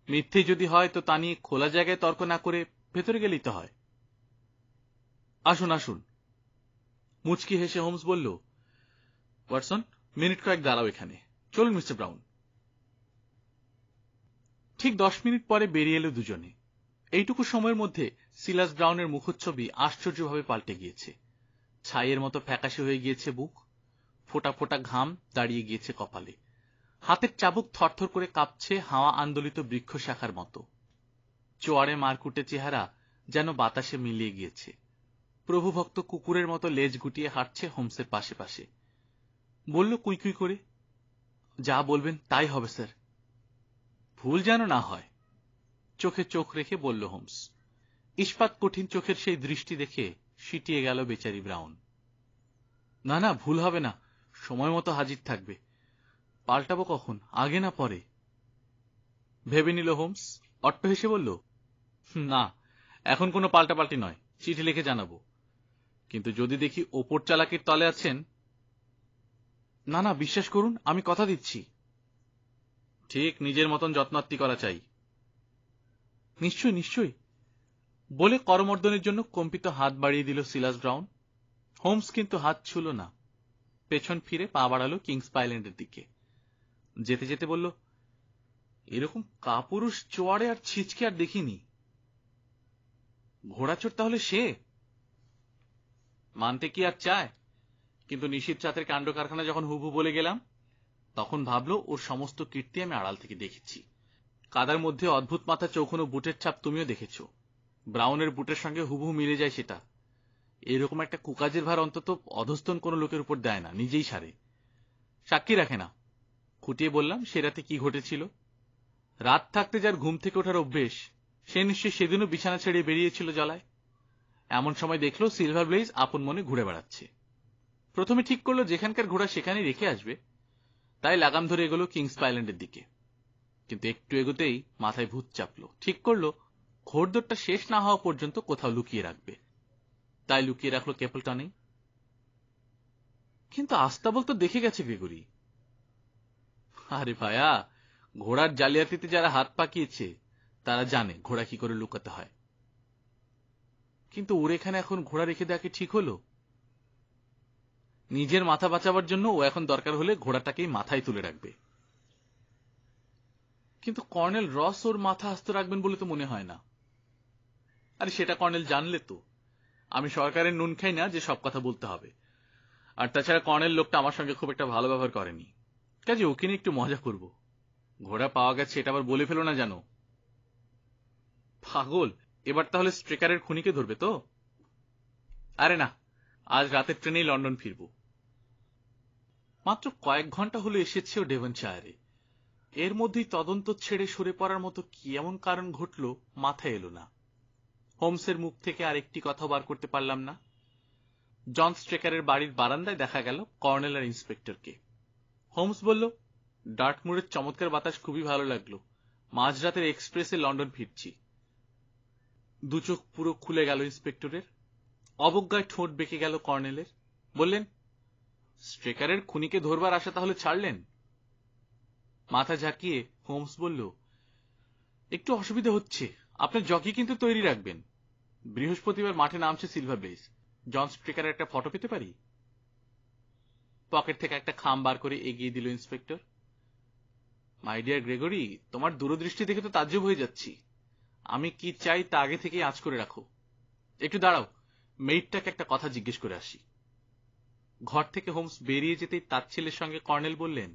Speaker 1: মিথ্যে যদি হয় তো তা নিয়ে খোলা জায়গায় তর্ক না করে ভেতরে গেলেই তো হয়। আসুন আসুন। মুচকি হেসে হোমস বলল, ওয়াটসন, মিনিট কয়েক দাঁড়াও এখানে। চলুন মিস্টার ব্রাউন। ঠিক 10 মিনিট পরে বেরিয়ে এলো দুজনে। এইটুকু সময়ের মধ্যে সিলাস ব্রাউনের মুখচ্ছবি আশ্চর্যভাবে পাল্টে গিয়েছে। ছাইয়ের মতো ফ্যাকাশে হয়ে গিয়েছে বুক, ফোটা ফোটা ঘাম দাঁড়িয়ে গিয়েছে কপালে। হাতের চাবুক থরথর করে কাঁপছে হাওয়া আন্দোলিত বৃক্ষ শাখার মতো। চোয়ারে মারকুটে চেহারা যেন বাতাসে মিলিয়ে গিয়েছে। প্রভুভক্ত কুকুরের মতো লেজ গুটিয়ে হাঁটছে হোমসের পাশে পাশে। বলল কুই কুই করে, যা বলবেন তাই হবে স্যার। ভুল যেন না হয়। চোখে চোখ রেখে বলল হোমস। ইস্পাত কঠিন চোখের সেই দৃষ্টি দেখে সিটিয়ে গেল বেচারি ব্রাউন। না না, ভুল হবে না, সময় মতো হাজির থাকবে। পাল্টাবো কখন, আগে না পরে? ভেবে নিল হোমস, অট্ট হেসে বলল, না, এখন কোনো পাল্টাপাল্টি নয়, চিঠি লিখে জানাবো। কিন্তু যদি দেখি ওপর চালাকির তলে আছেন। না না, বিশ্বাস করুন, আমি কথা দিচ্ছি। ঠিক নিজের মতন যত্নাত্তি করা চাই। নিশ্চয় নিশ্চয়, বলে করমর্দনের জন্য কম্পিত হাত বাড়িয়ে দিল সিলাস ব্রাউন। হোমস কিন্তু হাত ছুল না, পেছন ফিরে পা বাড়ালো কিংস আইল্যান্ডের দিকে। যেতে যেতে বলল, এরকম কাপুরুষ চোয়াড়ে আর ছিচকে আর দেখিনি। ঘোড়াচোর তাহলে সে? মানতে কি আর চায়, কিন্তু নিশীথ চাঁদের কাণ্ড কারখানা যখন হুবহু বলে গেলাম, তখন ভাবলো ওর সমস্ত কীর্তি আমি আড়াল থেকে দেখেছি। কাদার মধ্যে অদ্ভুত মাথা চৌকোনো বুটের ছাপ তুমিও দেখেছ। ব্রাউনের বুটের সঙ্গে হুবহু মিলে যায় সেটা। এরকম একটা কুকাজের ভার অন্তত অধস্তন কোনো লোকের উপর দেয় না, নিজেই সারে। সাক্ষী রাখে না। খুঁটিয়ে বললাম, সে রাতে কি ঘটেছিল। রাত থাকতে যার ঘুম থেকে ওঠার অভ্যেস, সে নিশ্চয়ই সেদিনও বিছানা ছেড়ে বেরিয়েছিল জলায়। এমন সময় দেখলো সিলভার ব্লেজ আপন মনে ঘুরে বেড়াচ্ছে। প্রথমে ঠিক করলো যেখানকার ঘোড়া সেখানেই রেখে আসবে, তাই লাগাম ধরে এগোলো কিংস আইল্যান্ডের দিকে। কিন্তু একটু এগোতেই মাথায় ভূত চাপলো। ঠিক করলো ঘোড়দৌড়টা শেষ না হওয়া পর্যন্ত কোথাও লুকিয়ে রাখবে। তাই লুকিয়ে রাখলো কেপলটনেই। কিন্তু আস্তাবল তো দেখে গেছে গ্রেগরি। আরে ভায়া, ঘোড়ার জালিয়াতিতে যারা হাত পাকিয়েছে তারা জানে ঘোড়া কি করে লুকাতে হয়। কিন্তু ওর এখানে এখন ঘোড়া রেখে দেওয়া কি ঠিক হলো? নিজের মাথা বাঁচাবার জন্য ও এখন দরকার হলে ঘোড়াটাকেই মাথায় তুলে রাখবে। কিন্তু কর্নেল রস ওর মাথা আস্ত রাখবেন বলে তো মনে হয় না। আরে সেটা কর্নেল জানলে তো আমি সরকারের নুন খাই না যে সব কথা বলতে হবে। আর তাছাড়া কর্নেল লোকটা আমার সঙ্গে খুব একটা ভালো ব্যবহার করেনি, কাজে ওকে নিয়ে একটু মজা করব। ঘোড়া পাওয়া গেছে এটা আবার বলে ফেলো না জানো। পাগল, এবার তাহলে স্ট্রেকারের খুনিকে ধরবে তো? আরে না, আজ রাতের ট্রেনেই লন্ডন ফিরব। মাত্র কয়েক ঘন্টা হলো এসেছে ও ডেভনশায়ারে। এর মধ্যেই তদন্ত ছেড়ে সরে পড়ার মতো কি এমন কারণ ঘটল মাথায় এলো না। হোমসের মুখ থেকে আর একটি কথা বার করতে পারলাম না। জন স্ট্রেকারের বাড়ির বারান্দায় দেখা গেল কর্নেল আর ইন্সপেক্টরকে। হোমস বলল, ডার্টমুরের চমৎকার বাতাস খুবই ভালো লাগলো। মাঝরাতের এক্সপ্রেসে লন্ডন ফিরছি। দু চোখ পুরো খুলে গেল ইন্সপেক্টরের। অবজ্ঞায় ঠোঁট বেঁকে গেল কর্নেলের। বললেন, স্ট্রেকারের খুনিকে ধরবার আশা তাহলে ছাড়লেন? মাথা ঝাঁকিয়ে হোমস বলল, একটু অসুবিধা হচ্ছে, আপনার জকি কিন্তু তৈরি রাখবেন। বৃহস্পতিবার মাঠে নামছে সিলভার ব্লেজ। জন স্ট্রেকারের একটা ফটো পেতে পারি? পকেট থেকে একটা খাম বার করে এগিয়ে দিল ইন্সপেক্টর। মাই ডিয়ার গ্রেগরি, তোমার দূরদৃষ্টি দেখে তো তাজ্জব হয়ে যাচ্ছি। আমি কি চাই তা আগে থেকেই আঁচ করে রাখো। একটু দাঁড়াও, মেইডটাকে একটা কথা জিজ্ঞেস করে আসি। ঘর থেকে হোমস বেরিয়ে যেতেই তার ছেলের সঙ্গে কর্নেল বললেন,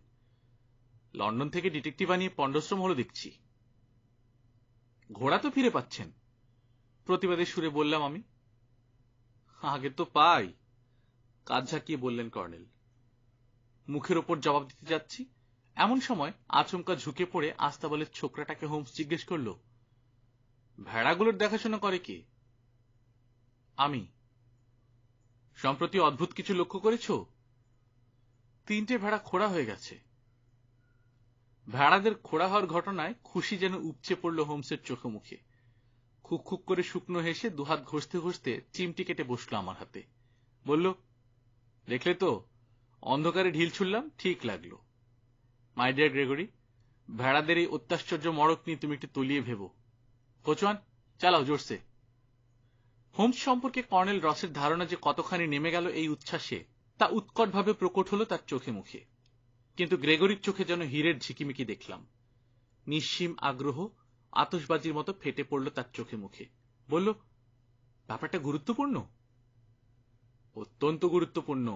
Speaker 1: লন্ডন থেকে ডিটেকটিভ আনিয়ে পণ্ডশ্রম হলো দেখছি। ঘোড়া তো ফিরে পাচ্ছেন, প্রতিবাদের সুরে বললাম আমি। আগে তো পাই, কাজ ঝাঁকিয়ে বললেন কর্নেল। মুখের ওপর জবাব দিতে যাচ্ছি, এমন সময় আচমকা ঝুঁকে পড়ে আস্তাবলের ছোকরাটাকে হোমস জিজ্ঞেস করল, ভেড়াগুলোর দেখাশোনা করে কে? আমি। সম্প্রতি অদ্ভুত কিছু লক্ষ্য করেছ? 3টে ভেড়া খোড়া হয়ে গেছে। ভেড়াদের খোড়া হওয়ার ঘটনায় খুশি যেন উপচে পড়ল হোমসের চোখে মুখে। খুক খুক করে শুকনো হেসে দুহাত ঘষতে ঘষতে চিমটি কেটে বসলো আমার হাতে। বলল, দেখলে তো, অন্ধকারে ঢিল ছুড়লাম, ঠিক লাগলো। মাই ডিয়ার গ্রেগরি, ভেড়াদের এই অত্যাশ্চর্য মড়ক নিয়ে তুমি একটু তলিয়ে ভেবো। কোচওয়ান, চালাও জোরসে। হোমস সম্পর্কে কর্নেল রসের ধারণা যে কতখানি নেমে গেল এই উচ্ছ্বাসে, তা উৎকটভাবে প্রকট হলো তার চোখে মুখে। কিন্তু গ্রেগরির চোখে যেন হীরের ঝিকিমিকি দেখলাম। নিঃসীম আগ্রহ আতশবাজির মতো ফেটে পড়ল তার চোখে মুখে। বলল, ব্যাপারটা গুরুত্বপূর্ণ? অত্যন্ত গুরুত্বপূর্ণ।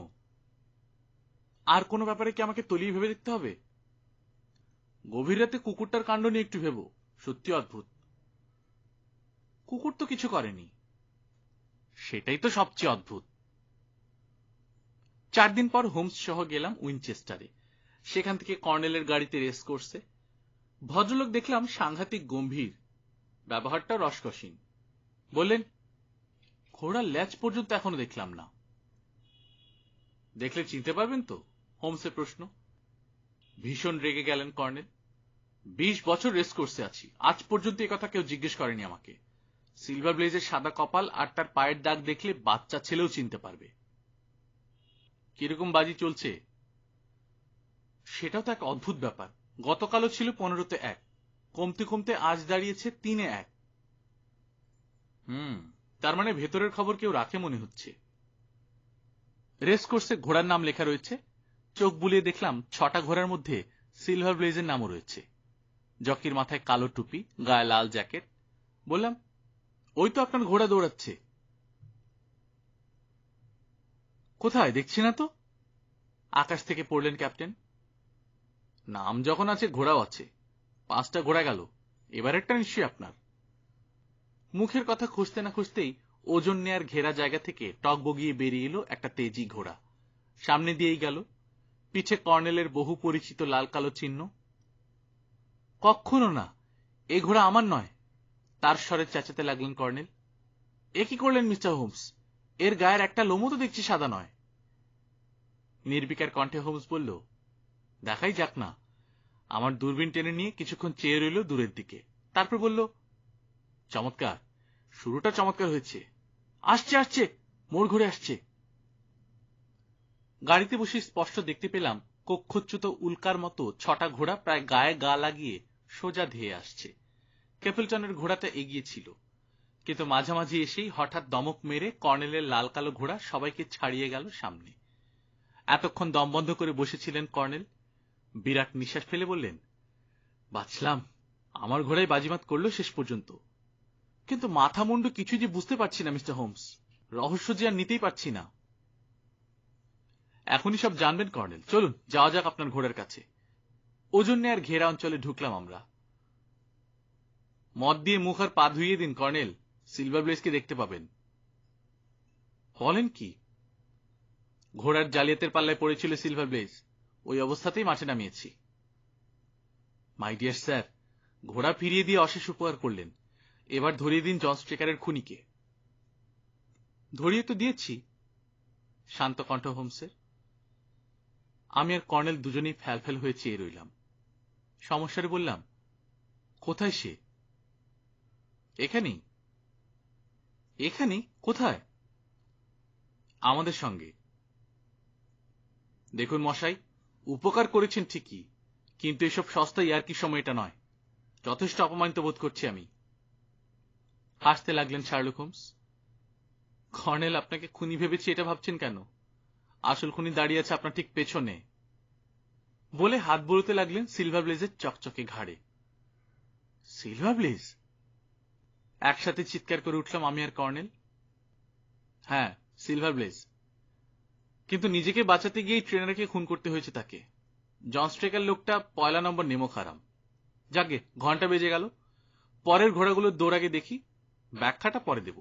Speaker 1: আর কোনো ব্যাপারে কি আমাকে তলিয়ে ভেবে দেখতে হবে? গভীর রাতে কুকুরটার কাণ্ড নিয়ে একটু ভেবো, সত্যি অদ্ভুত। কুকুর তো কিছু করেনি। সেটাই তো সবচেয়ে অদ্ভুত। 4 দিন পর হোমস সহ গেলাম উইনচেস্টারে। সেখান থেকে কর্নেলের গাড়িতে রেস করছে। ভদ্রলোক দেখলাম সাংঘাতিক গম্ভীর। ব্যবহারটা রসকসীন। বললেন, ঘোড়ার ল্যাজ পর্যন্ত এখনো দেখলাম না। দেখলে চিনতে পারবেন তো? হোমসের প্রশ্ন। ভীষণ রেগে গেলেন কর্নেল। 20 বছর রেস কোর্সে আছি, আজ পর্যন্ত এ কথা কেউ জিজ্ঞেস করেনি আমাকে। সিলভার ব্লেজের সাদা কপাল আর তার পায়ের দাগ দেখলে বাচ্চা ছেলেও চিনতে পারবে। কিরকম বাজি চলছে? সেটাও তো এক অদ্ভুত ব্যাপার। গতকালও ছিল 15-তে 1, কমতে কমতে আজ দাঁড়িয়েছে 3-1। তার মানে ভেতরের খবর কেউ রাখে মনে হচ্ছে। রেস কোর্সে ঘোড়ার নাম লেখা রয়েছে। চোখ বুলিয়ে দেখলাম 6টা ঘোড়ার মধ্যে সিলভার ব্লেজের নামও রয়েছে। জকির মাথায় কালো টুপি, গায়ে লাল জ্যাকেট। বললাম, ওই তো আপনার ঘোড়া দৌড়াচ্ছে। কোথায় দেখছি না তো? আকাশ থেকে পড়লেন ক্যাপ্টেন। নাম যখন আছে ঘোড়াও আছে। 5টা ঘোড়া গেল, এবারেরটা নিশ্চয়ই আপনার। মুখের কথা খুঁজতে না খুঁজতেই ওজন নেয়ার ঘেরা জায়গা থেকে টক বগিয়ে বেরিয়ে এলো একটা তেজি ঘোড়া। সামনে দিয়েই গেল, পিছে কর্নেলের বহু পরিচিত লাল কালো চিহ্ন। কখনো না, এ ঘোড়া আমার নয়। তার স্বরে চেঁচাতে লাগলেন কর্নেল। এ কি করলেন মিস্টার হোমস? এর গায়ের একটা লোমও তো দেখছি সাদা নয়। নির্বিকার কণ্ঠে হোমস বলল, দেখাই যাক না। আমার দূরবীন টেনে নিয়ে কিছুক্ষণ চেয়ে রইল দূরের দিকে, তারপর বলল, চমৎকার, শুরুটা চমৎকার হয়েছে। আসছে আসছে, মোড় ঘুরে আসছে। গাড়িতে বসে স্পষ্ট দেখতে পেলাম কক্ষচ্যুত উল্কার মতো 6টা ঘোড়া প্রায় গায়ে গা লাগিয়ে সোজা ধেয়ে আসছে। ক্যাপেলটনের ঘোড়াটা এগিয়ে ছিল, কিন্তু মাঝামাঝি এসেই হঠাৎ দমক মেরে কর্নেলের লাল কালো ঘোড়া সবাইকে ছাড়িয়ে গেল সামনে। এতক্ষণ দম বন্ধ করে বসেছিলেন কর্নেল। বিরাট নিঃশ্বাস ফেলে বললেন, বাঁচলাম, আমার ঘোড়াই বাজিমাত করলো শেষ পর্যন্ত। কিন্তু মাথা মুন্ডু কিছুই যে বুঝতে পারছি না মিস্টার হোমস, রহস্য যে আর নিতেই পারছি না। এখনই সব জানবেন কর্নেল, চলুন যাওয়া যাক আপনার ঘোড়ার কাছে। ওজন নেয়ার ঘেরা অঞ্চলে ঢুকলাম আমরা। মদ দিয়ে মুখ আর পা ধুইয়ে দিন কর্নেল, সিলভার ব্লেজকে দেখতে পাবেন। বলেন কি? ঘোড়ার জালিয়াতের পাল্লায় পড়েছিল সিলভার ব্লেজ, ওই অবস্থাতেই মাঠে নামিয়েছি। মাই ডিয়ার স্যার, ঘোড়া ফিরিয়ে দিয়ে অশেষ উপকার করলেন। এবার ধরিয়ে দিন জন স্ট্রেকারের খুনিকে। ধরিয়ে তো দিয়েছি, শান্ত কণ্ঠ হোমসের। আমি আর কর্নেল দুজনেই ফ্যালফ্যাল হয়ে চেয়ে রইলাম। সমস্যারে বললাম, কোথায় সে? এখানেই। এখানেই? কোথায়? আমাদের সঙ্গে। দেখুন মশাই, উপকার করেছেন ঠিকই, কিন্তু এসব সস্তা ইয়ার্কির সময় এটা নয়। যথেষ্ট অপমানিত বোধ করছি আমি। হাসতে লাগলেন শার্লক হোমস। কর্নেল, আপনাকে খুনি ভেবেছি এটা ভাবছেন কেন? আসল খুনি দাঁড়িয়ে আছে আপনার ঠিক পেছনে। বলে হাত বুলোতে লাগলেন সিলভার ব্লেজের চকচকে ঘাড়ে। Silver bless? একসাথে চিৎকার করে উঠলাম আমি আর কর্নেল। হ্যাঁ, সিলভার ব্লেজ। কিন্তু নিজেকে বাঁচাতে গিয়েই ট্রেনারকে খুন করতে হয়েছে তাকে। জন স্ট্রেকার লোকটা 1 নম্বর নেমো খারাম। যাকে, ঘন্টা বেজে গেল। পরের ঘোড়াগুলোর দৌড় আগে দেখি, ব্যাখ্যাটা পরে দেব।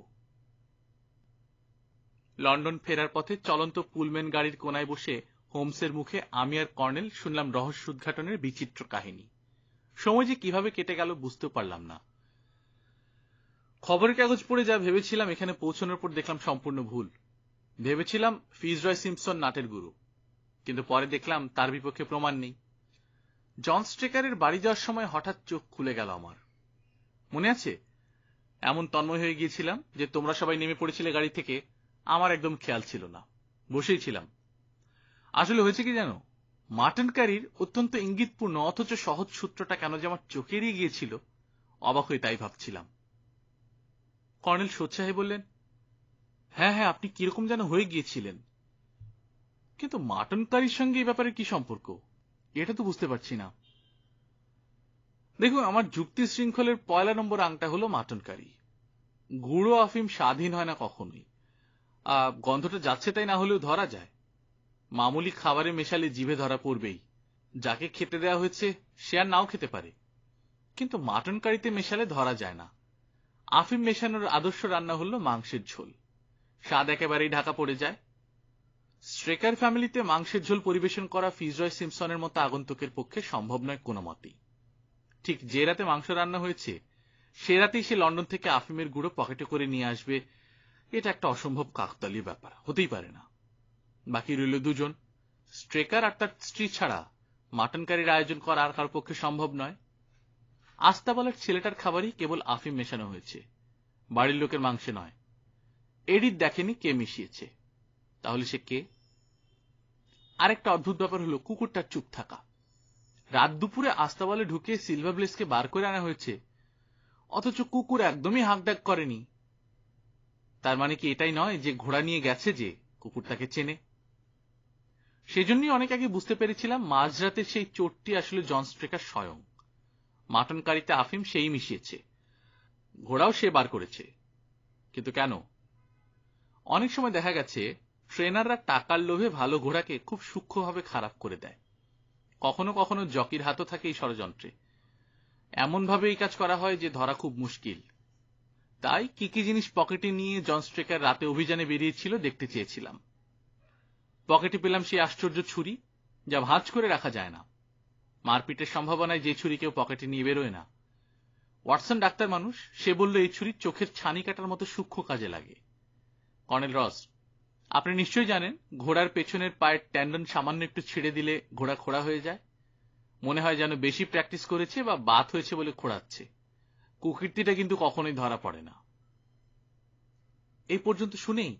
Speaker 1: লন্ডন ফেরার পথে চলন্ত পুলম্যান গাড়ির কোনায় বসে হোমসের মুখে আমি আর কর্নেল শুনলাম রহস্য উদ্ঘাটনের বিচিত্র কাহিনী। সময় যে কিভাবে কেটে গেল বুঝতেও পারলাম না। খবরের কাগজ পড়ে যা ভেবেছিলাম এখানে পৌঁছানোর পর দেখলাম সম্পূর্ণ ভুল। ভেবেছিলাম ফিজরয় সিম্পসন নাটের গুরু, কিন্তু পরে দেখলাম তার বিপক্ষে প্রমাণ নেই। জন স্ট্রেকারের বাড়ি যাওয়ার সময় হঠাৎ চোখ খুলে গেল আমার। মনে আছে, এমন তন্ময় হয়ে গিয়েছিলাম যে তোমরা সবাই নেমে পড়েছিলে গাড়ি থেকে, আমার একদম খেয়াল ছিল না, বসেই ছিলাম। আসলে হয়েছে কি জানো, মাটন কারির অত্যন্ত ইঙ্গিতপূর্ণ অথচ সহজ সূত্রটা কেন যে আমার চোখে এড়িয়ে গিয়েছিল, অবাক হয়ে তাই ভাবছিলাম। কর্নেল সোৎসাহে বললেন, হ্যাঁ হ্যাঁ, আপনি কিরকম যেন হয়ে গিয়েছিলেন, কিন্তু মাটন কারির সঙ্গে এই ব্যাপারে কি সম্পর্ক, এটা তো বুঝতে পারছি না। দেখুন, আমার যুক্তি শৃঙ্খলের 1 নম্বর আংটা হলো মাটন কারি। গুঁড়ো আফিম স্বাধীন হয় না কখনোই। গন্ধটা যাচ্ছে তাই না হলেও ধরা যায়। মামুলি খাবারে মেশালে জিভে ধরা পড়বেই। যাকে খেতে দেওয়া হয়েছে সে আর নাও খেতে পারে, কিন্তু মাটন কারিতে মেশালে ধরা যায় না। আফিম মেশানোর আদর্শ রান্না হলো মাংসের ঝোল, স্বাদ একেবারেই ঢাকা পড়ে যায়। স্ট্রেকার ফ্যামিলিতে মাংসের ঝোল পরিবেশন করা ফিজরয় সিম্পসনের মতো আগন্তুকের পক্ষে সম্ভব নয় কোনো মতেই। ঠিক যে রাতে মাংস রান্না হয়েছে সে রাতেই সে লন্ডন থেকে আফিমের গুঁড়ো পকেটে করে নিয়ে আসবে, এটা একটা অসম্ভব কাকতালীয় ব্যাপার, হতেই পারে না। বাকি রইল দুজন, স্ট্রেকার আর তার স্ত্রী ছাড়া মাটন কারির আয়োজন করা আর কার পক্ষে সম্ভব নয়। আস্তাবলের ছেলেটার খাবারই কেবল আফিম মেশানো হয়েছে, বাড়ির লোকের মাংসে নয়। এডিথ দেখেনি কে মিশিয়েছে, তাহলে সে কে? আরেকটা অদ্ভুত ব্যাপার হলো কুকুরটার চুপ থাকা। রাত দুপুরে আস্তাবলে ঢুকে সিলভার ব্লেসকে বার করে আনা হয়েছে, অথচ কুকুর একদমই হাঁকডাক করেনি। তার মানে কি এটাই নয় যে ঘোড়া নিয়ে গেছে যে কুকুর তাকে চেনে? সেজন্যই অনেক আগে বুঝতে পেরেছিলাম মাঝরাতের সেই চোরটি আসলে জন স্ট্রেকার স্বয়ং। মাটন কারিতে আফিম সেই মিশিয়েছে, ঘোড়াও সে বার করেছে। কিন্তু কেন? অনেক সময় দেখা গেছে ট্রেনাররা টাকার লোভে ভালো ঘোড়াকে খুব সূক্ষ্মভাবে খারাপ করে দেয়। কখনো কখনো জকির হাতও থাকে এই ষড়যন্ত্রে। এমনভাবে এই কাজ করা হয় যে ধরা খুব মুশকিল। তাই কি কি জিনিস পকেটে নিয়ে জন স্ট্রেকার রাতে অভিযানে বেরিয়েছিল দেখতে চেয়েছিলাম। পকেটে পেলাম সেই আশ্চর্য ছুরি, যা ভাঁজ করে রাখা যায় না। মারপিটের সম্ভাবনায় যে ছুরি কেউ পকেটে নিয়ে বেরোয় না। ওয়াটসন ডাক্তার মানুষ, সে বলল এই ছুরি চোখের ছানি কাটার মতো সূক্ষ্ম কাজে লাগে। কর্নেল রস, আপনি নিশ্চয়ই জানেন ঘোড়ার পেছনের পায়ের ট্যান্ডন সামান্য একটু ছিঁড়ে দিলে ঘোড়া খোড়া হয়ে যায়। মনে হয় যেন বেশি প্র্যাকটিস করেছে বা বাত হয়েছে বলে খোড়াচ্ছে। কুকীর্তিটা কিন্তু কখনোই ধরা পড়ে না। এই পর্যন্ত শুনেই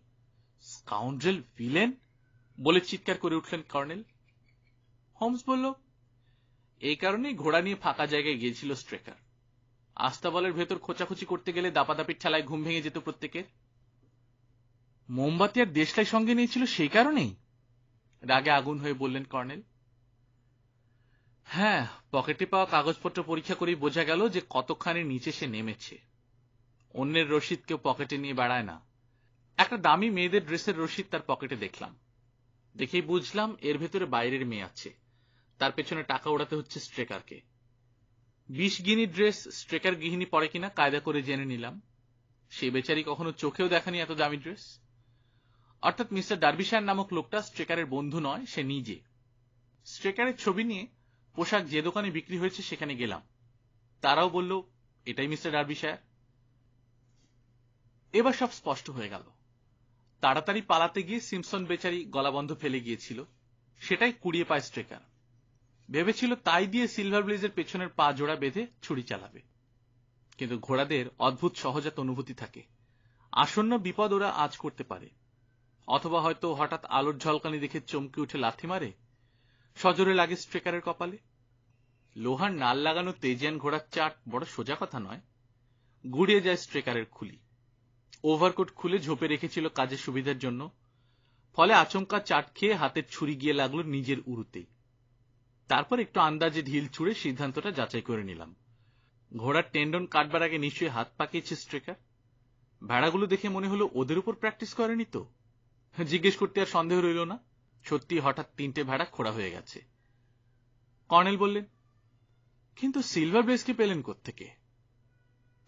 Speaker 1: স্কাউন্ড্রেল, ভিলেন বলে চিৎকার করে উঠলেন কর্নেল। হোমস বলল, এই কারণেই ঘোড়া নিয়ে ফাঁকা জায়গায় গিয়েছিল স্ট্রেকার। আস্তাবলের ভেতর খোঁচাখুচি করতে গেলে দাপাদাপির ঠেলায় ঘুম ভেঙে যেত প্রত্যেকের। মোমবাতি আর দেশলাই সঙ্গে নিয়েছিল সেই কারণেই? রাগে আগুন হয়ে বললেন কর্নেল। হ্যাঁ, পকেটে পাওয়া কাগজপত্র পরীক্ষা করেই বোঝা গেল যে কতখানি নিচে সে নেমেছে। অন্যের রসিদ কেউ পকেটে নিয়ে বেড়ায় না। একটা দামি মেয়েদের ড্রেসের রসিদ তার পকেটে দেখলাম। দেখেই বুঝলাম এর ভেতরে বাইরের মেয়ে আছে, তার পেছনে টাকা ওড়াতে হচ্ছে স্ট্রেকারকে। 20 গিনি ড্রেস স্ট্রেকার গৃহিণী পরে কিনা কায়দা করে জেনে নিলাম। সে বেচারি কখনো চোখেও দেখেনি এত দামি ড্রেস। অর্থাৎ মিস্টার ডার্বিশায়ার নামক লোকটা স্ট্রেকারের বন্ধু নয়, সে নিজে। স্ট্রেকারের ছবি নিয়ে পোশাক যে দোকানে বিক্রি হয়েছে সেখানে গেলাম। তারাও বলল এটাই মিস্টার ডার্বিশায়ার। এবার সব স্পষ্ট হয়ে গেল। তাড়াতাড়ি পালাতে গিয়ে সিমসন বেচারি গলাবন্ধ ফেলে গিয়েছিল, সেটাই কুড়িয়ে পায় স্ট্রেকার। ভেবেছিল তাই দিয়ে সিলভার ব্লেজের পেছনের পা জোড়া বেঁধে ছুরি চালাবে। কিন্তু ঘোড়াদের অদ্ভুত সহজাত অনুভূতি থাকে, আসন্ন বিপদ ওরা আজ করতে পারে। অথবা হয়তো হঠাৎ আলোর ঝলকানি দেখে চমকে উঠে লাথি মারে, সজোরে লাগে স্ট্রেকারের কপালে। লোহার নাল লাগানো তেজিয়ান ঘোড়ার চাট বড় সোজা কথা নয়। গুড়িয়ে যায় স্ট্রেকারের খুলি। ওভারকোট খুলে ঝোপে রেখেছিল কাজের সুবিধার জন্য, ফলে আচমকা চাট খেয়ে হাতের ছুরি গিয়ে লাগলো নিজের উরুতেই। তারপর একটু আন্দাজে ঢিল ছুঁড়ে সিদ্ধান্তটা যাচাই করে নিলাম। ঘোড়ার টেন্ডন কাটবার আগে নিশ্চয়ই হাত পাকিয়েছে স্ট্রেকার। ভেড়াগুলো দেখে মনে হলো ওদের উপর প্র্যাকটিস করেনি তো। জিজ্ঞেস করতে আর সন্দেহ রইল না, সত্যি হঠাৎ 3টে ভেড়া খোড়া হয়ে গেছে। কর্নেল বললেন, কিন্তু সিলভার ব্লেজকে পেলেন কোত্থেকে?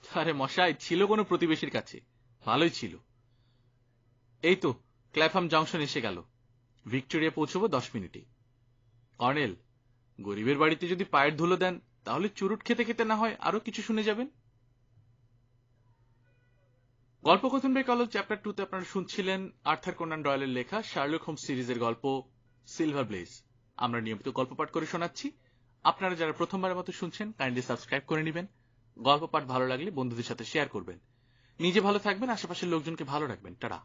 Speaker 1: আরে মশাই, ছিল কোনো প্রতিবেশীর কাছে, ভালোই ছিল। এই তো ক্ল্যাফাম জংশন এসে গেল, ভিক্টোরিয়া পৌঁছবো 10 মিনিটে। কর্নেল, গরিবের বাড়িতে যদি পায়ের ধুলো দেন তাহলে চুরুট খেতে খেতে না হয় আরো কিছু শুনে যাবেন। গল্পকথন বাই কলজ চ্যাপ্টার 2 তে আপনারা শুনছিলেন আর্থার কোনান ডয়েলের লেখা শার্লক হোমস সিরিজের গল্প সিলভার ব্লেজ। আমরা নিয়মিত গল্প পাঠ করে শোনাচ্ছি। আপনারা যারা প্রথমবারের মতো শুনছেন কাইন্ডলি সাবস্ক্রাইব করে নেবেন। গল্প পাঠ ভালো লাগলে বন্ধুদের সাথে শেয়ার করবেন। নিজে ভালো থাকবেন, আশেপাশের লোকজনকে ভালো রাখবেন। টাটা।